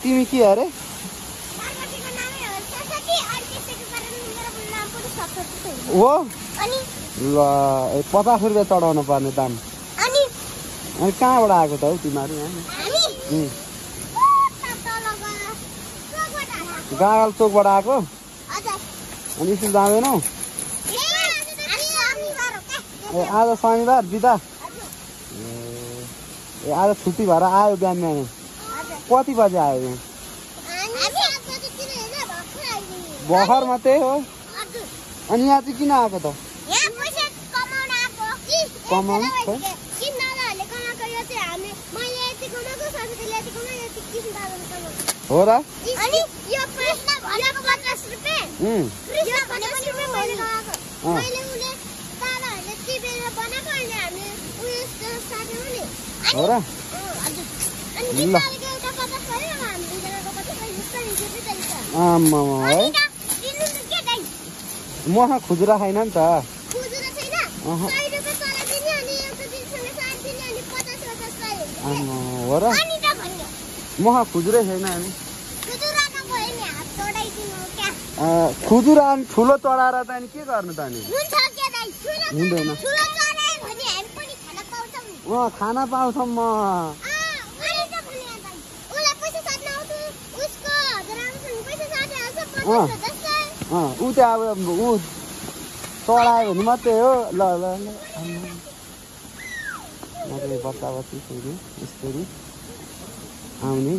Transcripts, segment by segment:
तिमी के अरे हो ल 50 रुपियाँ चढाउनु पर्ने दाम अनि कहाँबाट आएको त हौ तिमीहरू यहाँ गागल चोकबाट आएको अनि स्कुल जाँदैनौ ए आज शनिबार बिदा ए आज छुट्टी भएर आयो बिहान बिहान कति बजे आयो यहाँ भर्खर मात्रै हो अनि यहाँ चाहिँ किन आएको त कमाउनु हो र हो र ल आम्मा है मसँग खुजुरा छैन नि त हो र मसँग खुजुरै छैन अनि खुजुरा अनि ठुलो चढाएर त अनि के गर्नु त अनि हुँदैन खाना पाउँछौँ म ऊ चाहिँ अब ऊ चढायो भने मात्रै हो ल ल ल बच्चा बच्ची फेरि यसरी आउने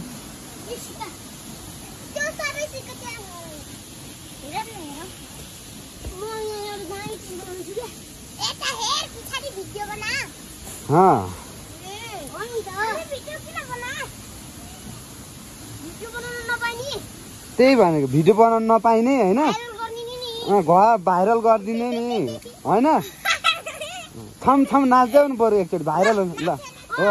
त्यही भनेको भिडियो बनाउनु नपाइने होइन भाइरल गरिदिने नि होइन थम थम नाच्दै नि बरु एकचोटि भाइरल ल हो